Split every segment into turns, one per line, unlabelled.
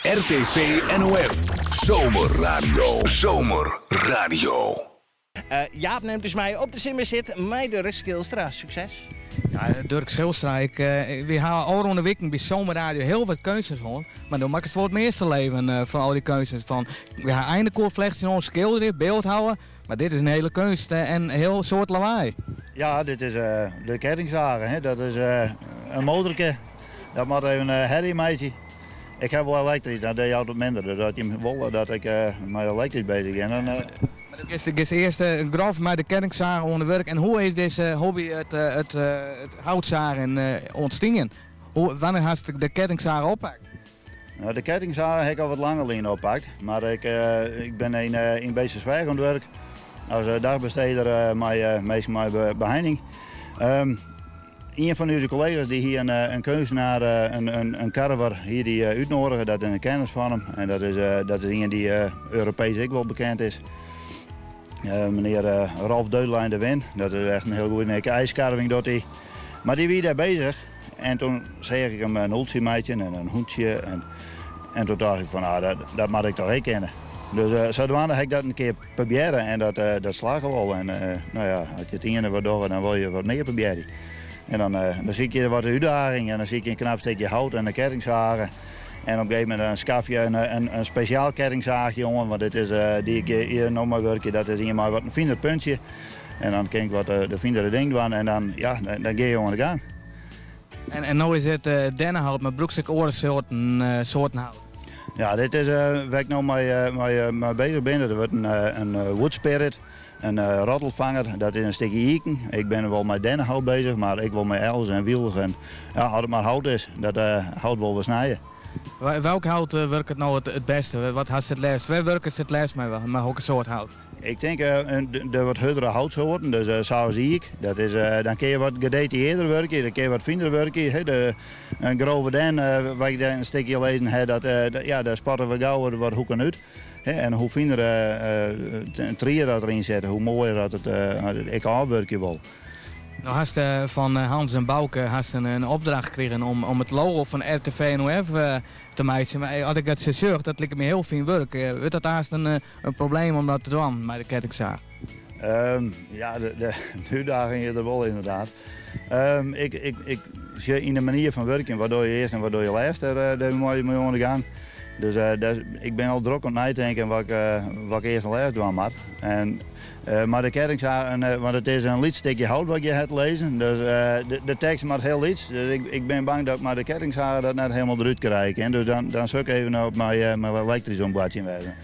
RTV NOF. Zomerradio. Zomerradio.
Jaap neemt dus mij op de simmerzit. Mij Dirk Schilstra. Succes.
Ja, Dirk Schilstra, we halen al rond de week bij Zomerradio heel wat keuzes hoor. Maar dan maak ik het voor het meeste leven van al die keuzes. We gaan eindelijk vlechten in ons schilderen, beeld houden. Maar dit is een hele kunst en een heel soort lawaai.
Ja, dit is de kettingzagen. Hè. Dat is een motorke. Dat moet even een herriemeisje. Ik heb wel elektrisch, dat deed je altijd minder. Dus dat je wilde dat ik met elektrisch bezig ben.
Maar ik is eerst een grof met de kettingzagen onder werk. En hoe is deze hobby het houtzagen ontstaan? Wanneer had je de kettingzagen oppakt?
Nou, de kettingzagen heb ik al wat langer geleden oppakt. Maar ik ben in Beesterswijk aan het werk. Als dagbesteder meestal mijn beheining. Een van onze collega's die hier een kunstenaar, een carver hier die uitnodigen, dat is een kennis van hem. En dat is iemand die Europees ook wel bekend is. Meneer Ralf Deudelijn de Win, dat is echt een heel goede ijscarving doet hij. Maar die was daar bezig en toen zeg ik hem een hultje en een hoedje. En toen dacht ik van, dat mag ik toch ook kennen. Dus zodoende heb ik dat een keer proberen en dat slagen wel. En nou ja, als je het ene wat door, dan wil je wat meer proberen. En dan zie je wat uitdaging en dan zie je een knap stukje hout en een kettingzagen. En op een gegeven moment schaf je een speciaal kettingzaagje, jongen, want dit is die ik hier nog maar werk, dat is hier maar wat een fijner puntje. En dan ken ik wat de fijnere ding doen en dan ga je aan de gang.
En nu is het dennenhout, maar broekstük oren soorten hout.
Ja, dit is waar ik nou mee bezig ben. Dat wordt een wood spirit, een roddelvanger, dat is een stukje hieken. Ik ben wel met dennenhout bezig, maar ik wil met els en wielig. En ja, als het maar hout is, dat hout wil we snijden.
Welk hout werkt het nou het beste? Wat had het laatst? Waar werken ze het laatst mee, maar ook een soort hout?
Ik denk de wat huddere houtsoorten, dus zoals ik. Dat is, dan kun je wat gedetailleerder werken, dan kun je wat fijner werken. Een grove den, waar ik daar een stukje lezen heb, daar spatten we gauw wat hoeken uit. En hoe fijner een trier dat erin zetten, hoe mooier dat ik afwerken wil.
Nou had van Hans en Bouke een opdracht gekregen om het logo van RTV NOF te maken. Maar als ik het zo zeg, dat lijkt me heel veel werk. Wordt dat haast een probleem om dat te doen met de kettingzaag?
Ja, de uitdaging is er wel inderdaad. Ik zie in de manier van werken, waardoor je eerst en waardoor je laatst daar moet je aan de gang. Dus ik ben al druk aan het nadenken wat ik eerst en laatst doen moet. Maar de kettingzaag, want het is een stukje hout wat je hebt lezen, dus de tekst moet heel iets. Dus ik ben bang dat ik maar de kettingzaag dat net helemaal eruit krijg. En dus dan zou ik even op mijn elektrisch ombladje wijzen.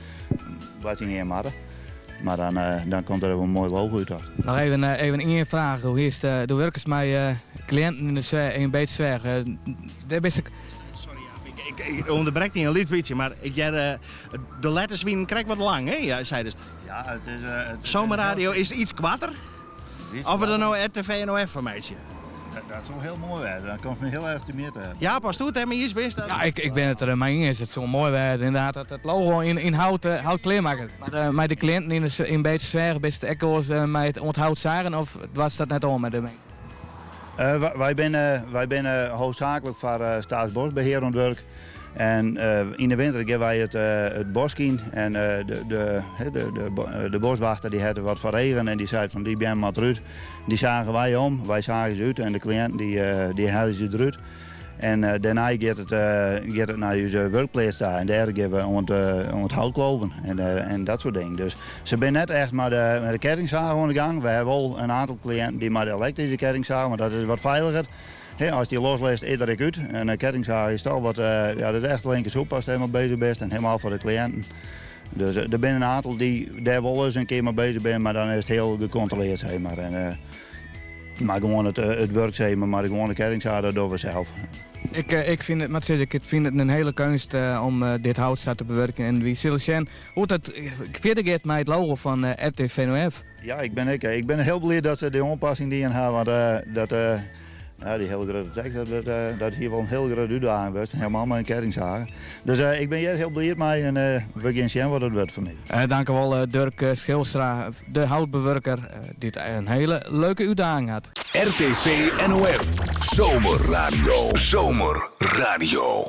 Bladje niet in maken. Maar dan komt er even een mooi logo uit.
Nog even één vraag. Hoe is de werkers met cliënten in een beetje zwerg?
Sorry, ik onderbrek niet een liedje, maar de letters krijg wat lang, hè? Ja, zei het.
Ja, het is...
Zomerradio is iets kwarter. Of we er nou RTV NOF van meisje.
Dat is wel heel mooi weer. Dan komt het heel erg te meer te hebben.
Ja, pas toe, hè, maar hier is best.
Ja, ik ben het er mee eens. Het is zo mooi weer. Inderdaad, dat het logo in hout kleer maken. Maar met de cliënten in een beetje zwerg, best echo's met het hout zagen, of was dat net al met de mensen?
Wij zijn hoofdzakelijk voor Staatsbosbeheer aan het werk. En in de winter gaan wij het bos in en de boswachter die had wat van regen en die zei van die ben maar eruit. Die zagen wij om, wij zagen ze uit en de cliënten die haalden ze eruit. En daarna gaat het naar onze werkplaats daar en daar gaan we aan het hout kloven en dat soort dingen. Dus ze zijn net echt met de kettingzaag aan de gang. We hebben wel een aantal cliënten die met de elektrische kettingzaag, maar dat is wat veiliger. Als die losleest, eet er ik uit. En een kettingzaag is toch wat, dat is echt linker soep als je helemaal bezig bent en helemaal voor de cliënten. Dus er zijn een aantal die daar wel eens een keer mee bezig zijn, maar dan is het heel gecontroleerd, zeg maar. Maar gewoon het werk, zeg maar gewoon de kettingzaag, dat doen we zelf.
Ik vind het een hele kunst om dit hout te bewerken. En wie zullen zien hoe dat verder gaat met het logo van RTV NOF.
Ja, ik ben heel blij dat ze die aanpassing die in hebben, want ja, die hele grote tekst, dat hier wel een heel grote uitdaging was. Helemaal met een kettingzaag. Dus ik ben hier heel blij mee en we gaan zien wat het wordt voor mij.
Dank u wel Dirk Schilstra, de houtbewerker, die een hele leuke uitdaging had.
RTV NOF. Zomerradio. Zomerradio.